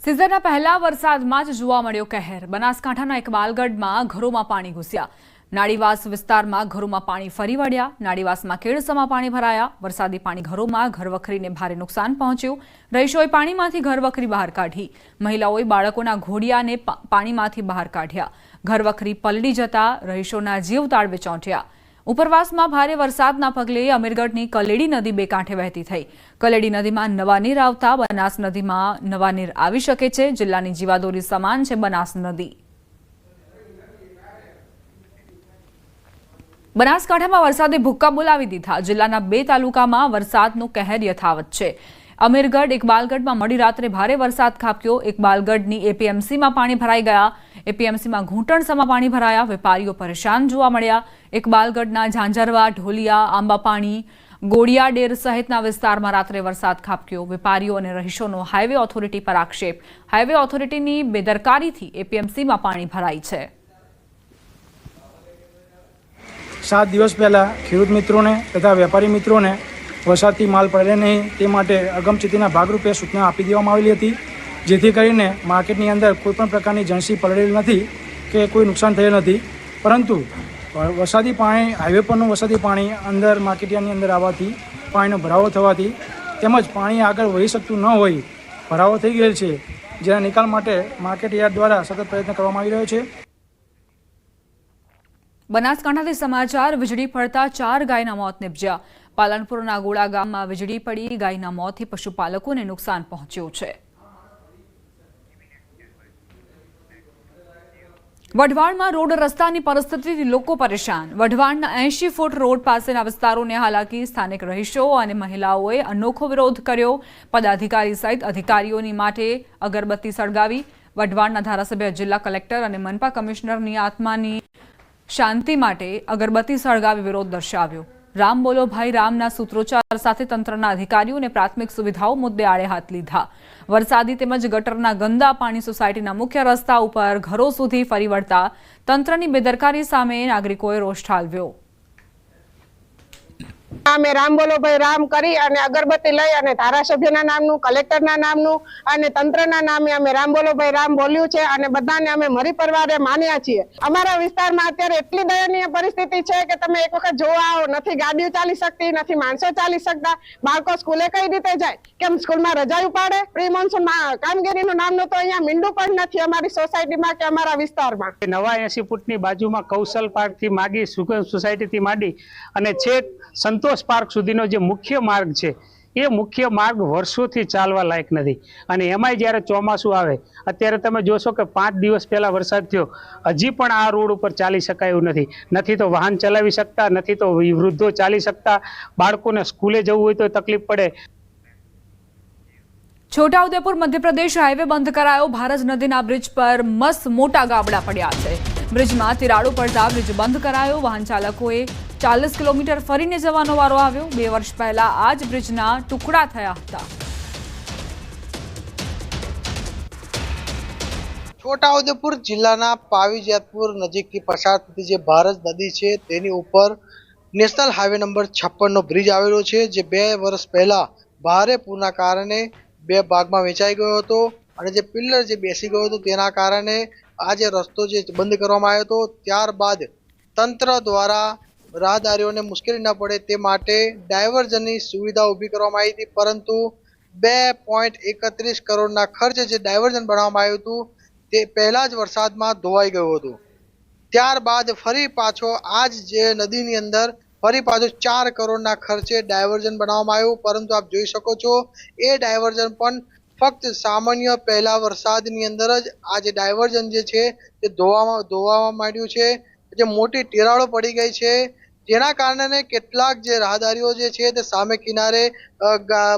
સિઝનના પહેલા વરસાદમાં જ જોવા મળ્યો કહેર। બનાસકાંઠાના ઇકબાલગઢમાં ઘરોમાં પાણી ઘૂસ્યા। નાડીવાસ વિસ્તારમાં ઘરોમાં પાણી ફરી વળ્યા। નાડીવાસમાં કેળસમાં પાણી ભરાયા। વરસાદી પાણી ઘરોમાં ઘરવખરીને ભારે નુકસાન પહોંચ્યું। રહીશોએ પાણીમાંથી ઘરવખરી બહાર કાઢી। મહિલાઓએ બાળકોના ઘોડિયાને પાણીમાંથી બહાર કાઢ્યા। ઘરવખરી પલળી જતા રહીશોના જીવ તાળવે ચોંટ્યા। ઉપરવાસમાં ભારે વરસાદના પગલે અમીરગઢની કલેડી નદી બે કાંઠે વહેતી થઈ। કલેડી નદીમાં નવા નીર આવતા બનાસ નદીમાં નવા નીર આવી શકે છે। જિલ્લાની જીવાદોરી સમાન છે બનાસ નદી। બનાસકાંઠામાં વરસાદે ભૂક્કા બોલાવી દીધા। જિલ્લાના 2 તાલુકામાં વરસાદનો કહેર યથાવત છે। અમીરગઢ ઇકબાલગઢમાં મોડી રાત્રે ભારે વરસાદ ખાબક્યો। ઇકબાલગઢની એપીએમસીમાં પાણી ભરાઈ ગયા। એપીએમસીમાં ઘૂંટણસમાં પાણી ભરાયા। વેપારીઓ પરેશાન જોવા મળ્યા। ઇકબાલગઢના ઝાંઝરવા, ઢોલિયા, આંબાપાણી, ગોળિયાડેર સહિતના વિસ્તારમાં રાત્રે વરસાદ ખાબક્યો। વેપારીઓ અને રહીશોનો હાઈવે ઓથોરિટી પર આક્ષેપ। હાઈવે ઓથોરિટીની બેદરકારીથી એપીએમસીમાં પાણી ભરાઈ છે। 7 દિવસ પહેલા ખેડૂત મિત્રોને તથા વેપારી મિત્રોને વરસાદથી માલ પડે નહીં તે માટે અગમચેતીના ભાગરૂપે સૂચના આપી દેવામાં આવેલી હતી, જેથી કરીને માર્કેટની અંદર કોઈપણ પ્રકારની જણસી પલળેલ નથી કે કોઈ નુકસાન થયેલ નથી। પરંતુ વરસાદી પાણી, હાઈવે પરનું વરસાદી પાણી અંદર માર્કેટયાર્ડની અંદર આવવાથી પાણીનો ભરાવો થવાથી તેમજ પાણી આગળ વહી શકતું ન હોય, ભરાવો થઈ ગયેલ છે, જેના નિકાલ માટે માર્કેટયાર્ડ દ્વારા સતત પ્રયત્ન કરવામાં આવી રહ્યો છે। બનાસકાંઠાથી સમાચાર। વીજળી પડતા 4 ગાયના મોત નિપજ્યા। પાલનપુરના ગોળા ગામમાં વીજળી પડી ગાયના મોતથી પશુપાલકોને નુકસાન પહોંચ્યું છે। વઢવાણમાં રોડ રસ્તાની પરિસ્થિતિથી લોકો પરેશાન। વઢવાણના 80 ફૂટ રોડ પાસેના વિસ્તારોને હાલાકી। સ્થાનિક રહીશો અને મહિલાઓએ અનોખો વિરોધ કર્યો। પદાધિકારી સહિત અધિકારીઓની માટે અગરબત્તી સળગાવી। વઢવાણના ધારાસભ્ય, જિલ્લા કલેક્ટર અને મનપા કમિશનરની આત્માની શાંતિ માટે અગરબત્તી સળગાવી વિરોધ દર્શાવ્યો। રામ બોલો ભાઈ રામના સૂત્રોચ્ચાર સાથે તંત્રના અધિકારીઓને પ્રાથમિક સુવિધાઓ મુદ્દે આડે હાથ લીધા। વરસાદી તેમજ ગટરના ગંદા પાણી સોસાયટીના મુખ્ય રસ્તા ઉપર ઘરો સુધી ફરી વળતા તંત્રની બેદરકારી સામે નાગરિકોએ રોષ ઠાલવ્યો। અમે રામ બોલો ભાઈ રામ કરી અને અગરબત્તી લઈ અને ધારાસભ્યના નામનું, કલેક્ટરના નામનું અને તંત્રના નામે અમે રામ બોલો ભાઈ રામ બોલ્યું છે અને બધાને અમે મરી પરિવારે માન્યા છીએ। અમારા વિસ્તારમાં અત્યારે એટલી દયનીય પરિસ્થિતિ છે કે તમે એક વખત જોવા આવો, નથી ગાડીઓ ચાલી શકતી, નથી માણસો ચાલી શકતા। બાળકો સ્કૂલે કઈ રીતે જાય? કેમ સ્કૂલમાં રજા પાડે? પ્રી મોન્સૂન કામગીરીનું નામનું તો અહીંયા મીંડું પણ નથી અમારી સોસાયટીમાં કે અમારા વિસ્તારમાં। નવા 80 ફૂટની બાજુમાં કૌશલ પાર્કથી માંડી સુગમ સોસાયટીથી માંડી અને છેક સંતોષ પાર્ક સુધીનો જે મુખ્ય માર્ગ છે એ મુખ્ય માર્ગ વર્ષોથી ચાલવા લાયક નથી। અને એમાંય જ્યારે ચોમાસું આવે, અત્યારે તમે જોશો કે 5 દિવસ પહેલા વરસાદ થયો, હજી પણ આ રોડ ઉપર ચાલી શકાય એવું નથી। નથી તો વાહન ચલાવી શકતા, નથી તો વૃદ્ધો ચાલી શકતા, બાળકોને સ્કૂલે જવું હોય તો તકલીફ પડે। છોટાઉદેપુર મધ્યપ્રદેશ હાઈવે બંધ કરાયો। ભારજ નદીના બ્રિજ પર મસ્ત મોટા ગાબડા પડ્યા છે। બ્રિજમાં તિરાડો પડતા બ્રિજ બંધ કરાયો। વાહન ચાલકોએ 40 કિલોમીટર ફરીને જવાનો વારો આવ્યો। 2 વર્ષ પહેલા આ જ બ્રિજના ટુકડા થયા હતા। છોટાઉદેપુર જિલ્લાના પાવીજેતપુર નજીકથી પસાર થતી જે ભારજ નદી છે તેની ઉપર નેશનલ હાઈવે નંબર 56 નો બ્રિજ આવેલો છે, જે 2 વર્ષ પહેલા ભારે પૂરના કારણે 2 ભાગમાં વેચાઈ ગયો હતો અને જે પિલ્લર જે બેસી ગયો હતો તેના કારણે આ જે રસ્તો જે બંધ કરવામાં આવ્યો હતો। ત્યારબાદ તંત્ર દ્વારા રાહદારીઓને મુશ્કેલી ન પડે તે માટે ડાયવર્ઝનની સુવિધા ઊભી કરવામાં આવી હતી, પરંતુ 2.31 કરોડના ખર્ચે જે ડાયવર્ઝન બનાવવામાં આવ્યું હતું તે પહેલા જ વરસાદમાં ધોવાઈ ગયું હતું। ત્યારબાદ ફરી પાછો આ જ જે નદીની અંદર ફરી પાછું 4 કરોડના ખર્ચે ડાયવર્ઝન બનાવવામાં આવ્યું, પરંતુ આપ જોઈ શકો છો એ ડાયવર્ઝન પણ ફક્ત સામાન્ય પહેલા વરસાદની અંદર જ આ જે ડાયવર્ઝન જે છે તે ધોવામાં માંડ્યું છે। જે મોટી તિરાડો પડી ગઈ છે, જેના કારણે કેટલાક જે રાહદારીઓ જે છે તે સામે કિનારે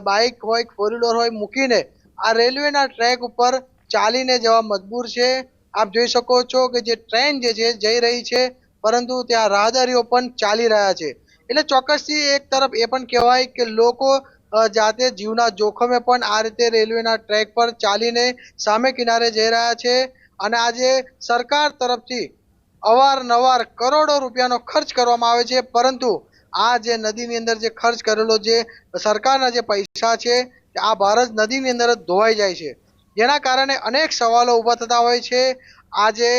બાઇક હોય, 4 વ્હીલર હોય મૂકીને આ રેલવેના ટ્રેક ઉપર ચાલીને જવા મજબૂર છે। આપ જોઈ શકો છો કે જે ટ્રેન જે છે જઈ રહી છે, પરંતુ ત્યાં રાહદારીઓ પણ ચાલી રહ્યા છે। એટલે ચોક્કસથી એક તરફ એ પણ કહેવાય કે લોકો જાતે જીવના જોખમે પણ આ રીતે રેલવેના ટ્રેક પર ચાલીને સામે કિનારે જઈ રહ્યા છે। અને આજે સરકાર તરફથી અવારનવાર કરોડો રૂપિયાનો ખર્ચ કરવામાં આવે છે, પરંતુ આ જે નદીની અંદર જે ખર્ચ કરેલો જે સરકારના જે પૈસા છે આ ભારજ નદીની અંદર જ ધોવાઈ જાય છે। જેના કારણે અનેક સવાલો ઊભા થતા હોય છે. આજે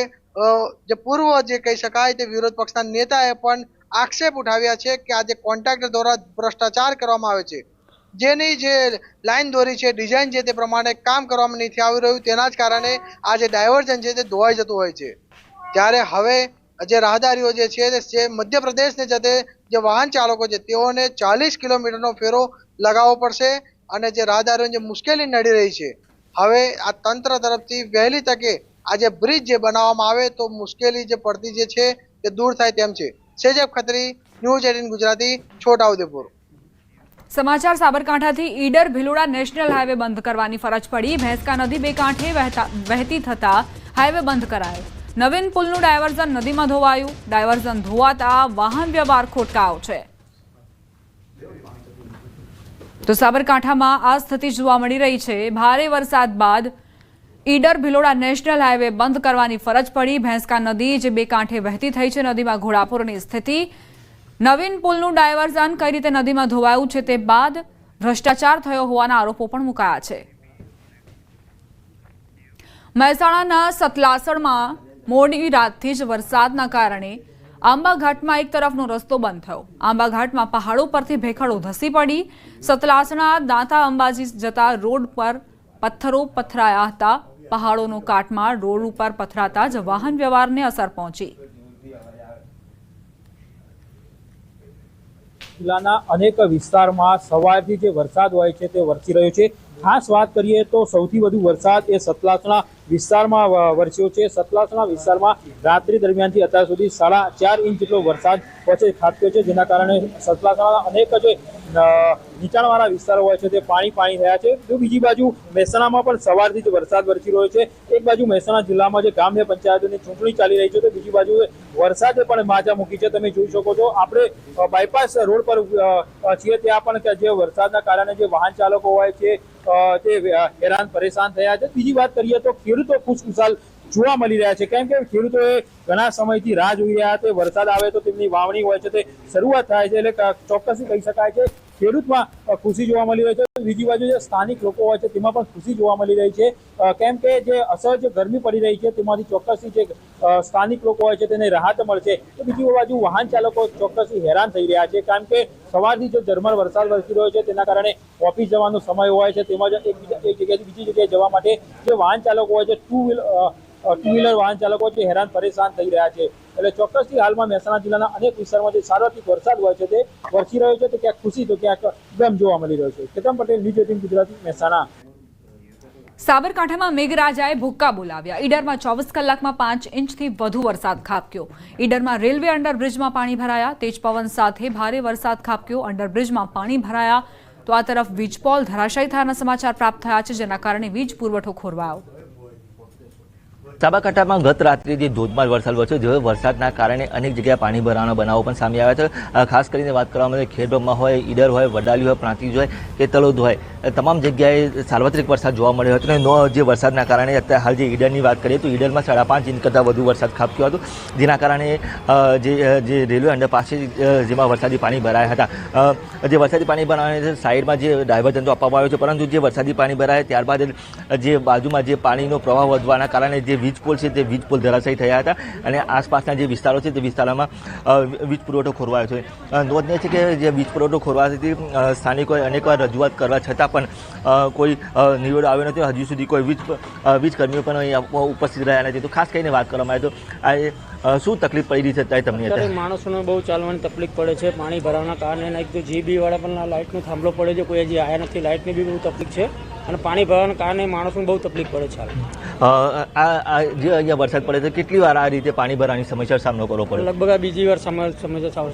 જે પૂર્વ જે કહી શકાય તે વિરોધ પક્ષના નેતાએ પણ આક્ષેપ ઉઠાવ્યા છે કે આજે કોન્ટ્રાક્ટર દ્વારા ભ્રષ્ટાચાર કરવામાં આવે છે. જેની જે લાઈન દોરી છે, ડિઝાઇન છે, તે પ્રમાણે કામ કરવામાં નથી આવી રહ્યું. તેના જ કારણે આ જે ડાયવર્ઝન છે તે ધોવાઈ જતું હોય છે. ત્યારે હવે જે રાહદારીઓ જે છે તે મધ્યપ્રદેશને જતે જે વાહન ચાલકો છે તેઓને 40 કિલોમીટરનો ફેરો લગાવવો પડશે અને જે રાહદારીઓને જે મુશ્કેલી નડી રહી છે, હવે આ તંત્ર તરફથી વહેલી તકે આ જે બ્રિજ જે બનાવવામાં આવે તો મુશ્કેલી જે પડતી જે છે તે દૂર થાય તેમ છે. સેજબ ખત્રી, ન્યૂઝ 18 ગુજરાતી, છોટાઉદેપુર. સમાચાર સાબરકાંઠાથી ઈડર ભિલોડા નેશનલ હાઈવે બંધ કરવાની ફરજ પડી. ભેંસકા નદી બે કાંઠે વહેતી થતા હાઈવે બંધ કરાયો. નવીન પુલનું ડાયવર્ઝન નદીમાં ધોવાયું. ડાયવર્ઝન ધોવાતા વાહન વ્યવહાર ખોટકાયો છે. તો સાબરકાંઠામાં આ સ્થિતિ જોવા મળી રહી છે. ભારે વરસાદ બાદ ઈડર ભિલોડા નેશનલ હાઈવે બંધ કરવાની ફરજ પડી. ભેંસકા નદી જે બે કાંઠે વહેતી થઈ છે, નદીમાં ઘોડાપૂરની સ્થિતિ. નવીન પુલનું ડાયવર્ઝન કઈ રીતે નદીમાં ધોવાયું છે તે બાદ ભ્રષ્ટાચાર થયો હોવાના આરોપો પણ મુકાયા છે. મહેસાણાના સતલાસણમાં મોડી રાતથી જ વરસાદના કારણે આંબાઘાટમાં એક તરફનો રસ્તો બંધ થયો. આંબાઘાટમાં પહાડો પરથી ભેખડો ધસી પડી. સતલાસણા દાંતા અંબાજી જતા રોડ પર પથ્થરો પથરાયા હતા. પહાડોનો કાટમાળ રોડ ઉપર પથરાતા જ વાહન વ્યવહારને અસર પહોંચી. જિલ્લાના અનેક વિસ્તારમાં સવારથી જે વરસાદ હોય છે તે વરસી રહ્યો છે. ખાસ વાત કરીએ તો સૌથી વધુ વરસાદ એ સતલાસણા વિસ્તારમાં વરસ્યો છે. સતલાસણા વિસ્તારમાં રાત્રિ દરમિયાનથી અત્યાર સુધી 4.5 ઇંચ જેટલો વરસાદ વચ્ચે ખાબક્યો છે, જેના કારણે સતલાસણાના અનેક જે નીચાણવાળા વિસ્તારો હોય છે તે પાણી થયા છે. તો બીજી બાજુ મહેસાણામાં પણ સવારથી જ વરસાદ વરસી રહ્યો છે. એક બાજુ મહેસાણા જિલ્લામાં જે ગ્રામ્ય પંચાયતોની ચૂંટણી ચાલી રહી છે તો બીજી બાજુ વરસાદે પણ માજા મૂકી છે. તમે જોઈ શકો છો, આપણે બાયપાસ રોડ પર છીએ ત્યાં પણ જે વરસાદના કારણે જે વાહન ચાલકો હોય છે તે હેરાન પરેશાન થયા છે. બીજી વાત કરીએ તો ખેડૂતો ખુશખુશાલ જોવા મળી રહ્યા છે, કેમ કે ખેડૂતોએ ઘણા સમયથી રાહ જોઈ રહ્યા છે. વરસાદ આવે તો તેમની વાવણી હોય છે તે શરૂઆત થાય છે, એટલે ચોક્કસ કહી શકાય કે ખેડૂતમાં ખુશી જોવા મળી રહી છે. બીજી બાજુ જે સ્થાનિક લોકો હોય છે તેમાં પણ ખુશી જોવા મળી રહી છે, કેમ કે જે અસહ્ય ગરમી પડી રહી છે તેમાંથી ચોક્કસથી જે સ્થાનિક લોકો હોય છે તેને રાહત મળશે. તો બીજી બાજુ વાહન ચાલકો ચોક્કસથી હેરાન થઈ રહ્યા છે, કારણ કે સવારથી જે ઝરમર વરસાદ વરસી રહ્યો છે તેના કારણે ઓફિસ જવાનો સમય હોય છે, તેમાં એક જગ્યાએથી બીજી જગ્યાએ જવા માટે જે વાહન ચાલકો હોય છે ટુ વ્હીલર વાહન ચાલકો છે હેરાન પરેશાન થઈ રહ્યા છે. એટલે ચોક્કસથી હાલમાં મહેસાણા જિલ્લાના અનેક વિસ્તારમાં જે સાર્વત્રિક વરસાદ હોય છે તે વરસી રહ્યો છે, તો ક્યાંક ખુશી તો ક્યાંક ગમ જોવા મળી રહ્યો છે. કેતન પટેલ, ન્યૂઝ 18 ગુજરાતી, મહેસાણા. સાબરકાંઠામાં મેઘરાજાએ ભૂક્કા બોલાવ્યા. ઈડરમાં 24 કલાકમાં 5 ઇંચથી વધુ વરસાદ ખાબક્યો. ઈડરમાં રેલવે અંડરબ્રિજમાં પાણી ભરાયા. તેજ પવન સાથે ભારે વરસાદ ખાબક્યો. અંડરબ્રિજમાં પાણી ભરાયા તો આ તરફ વીજપોલ ધરાશાયી થયાના સમાચાર પ્રાપ્ત થયા છે, જેના કારણે વીજ પુરવઠો ખોરવાયો. સાબરકાંઠામાં ગત રાત્રે જે ધોધમાર વરસાદ વરસ્યો, જે વરસાદના કારણે અનેક જગ્યાએ પાણી ભરાવાના બનાવો પણ સામે આવ્યા છે. ખાસ કરીને વાત કરવામાં આવે ખેડબ્રહ્મા હોય, ઈડર હોય, વડાલી હોય, પ્રાંતિજ હોય કે તલોદ હોય, તમામ જગ્યાએ સાર્વત્રિક વરસાદ જોવા મળ્યો હતો. અને જે વરસાદના કારણે અત્યારે હાલ જે ઈડરની વાત કરીએ તો ઈડરમાં 5.5 ઇંચ કરતાં વધુ વરસાદ ખાબક્યો હતો, જેના કારણે જે રેલવે અંડરપાસ છે જેમાં વરસાદી પાણી ભરાયા હતા. જે વરસાદી પાણી ભરાવાને સાઈડમાં જે ડાયવર્ઝન તો આપવામાં આવ્યો છે, પરંતુ જે વરસાદી પાણી ભરાય ત્યારબાદ જે બાજુમાં જે પાણીનો પ્રવાહ વધવાના કારણે જે વીજ પોલ છે તે વીજ પોલ ધરાશાયી થયા હતા અને આસપાસના જે વિસ્તારો છે તે વિસ્તારોમાં વીજ પુરવઠો ખોરવાયો છે. નોંધનીય છે કે જે વીજ પુરવઠો ખોરવાથી સ્થાનિકોએ અનેકવાર રજૂઆત કરવા છતાં પણ કોઈ નિવેડો આવ્યો નથી. હજુ સુધી કોઈ વીજ કર્મીઓ પણ અહીં ઉપસ્થિત રહ્યા નથી. તો ખાસ કરીને વાત કરવામાં આવે તો આ શું તકલીફ પડી રહી છે અત્યારે તમને? અત્યારે માણસોને બહુ ચાલવાની તકલીફ પડે છે પાણી ભરાવાના કારણે. એક તો જીબી વાળા પણ લાઇટનો થાંભલો પડે છે, કોઈ હજી આવ્યા નથી. લાઇટની બી બહુ તકલીફ છે અને પાણી ભરાવાના કારણે માણસોને બહુ તકલીફ પડે છે. જે અહીંયા વરસાદ પડે છે કેટલી વાર આ રીતે પાણી ભરાવાની સમસ્યાનો સામનો કરવો પડે? લગભગ આ બીજી વાર સમસ્યા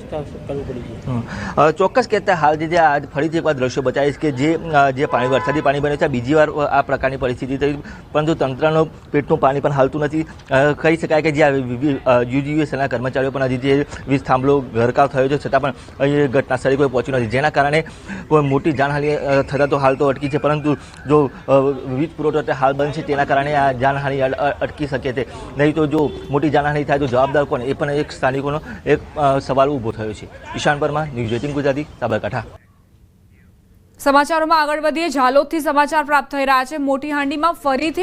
કરવું પડી છે. ચોક્કસ કહેતા હાલ જે આજ ફરીથી એકવાર દ્રશ્યો બતાવીશ કે જે વરસાદી પાણી બને છે બીજી વાર આ પ્રકારની પરિસ્થિતિ થઈ, પરંતુ તંત્રનો પેટનું પાણી પણ હાલતું નથી. કહી શકાય કે જે યુજીવીએસના કર્મચારીઓ પણ હજી જે વીજ થાંભલો ગરકાવ થયો છે છતાં પણ અહીં ઘટના સ્થળે કોઈ પહોંચ્યું નથી, જેના કારણે કોઈ મોટી જાનહાનિ થતાં તો હાલ તો અટકી છે, પરંતુ જો વીજ પુરવઠો હાલ બંધ છે તેના કારણે આ જાનહાનિ અટકી શકે છે. નહીં તો જો મોટી જાનહાનિ થાય તો જવાબદાર કોણ, એ પણ એક સ્થાનિકોનો એક સવાલ ઊભો થયો છે. ઈશાન પરમાર, ન્યૂઝ 18 ગુજરાતી, સાબરકાંઠા. સમાચારોમાં આગળ વધીએ. ઝાલોદથી સમાચાર પ્રાપ્ત થઈ રહ્યા છે. મોટી હાંડીમાં ફરીથી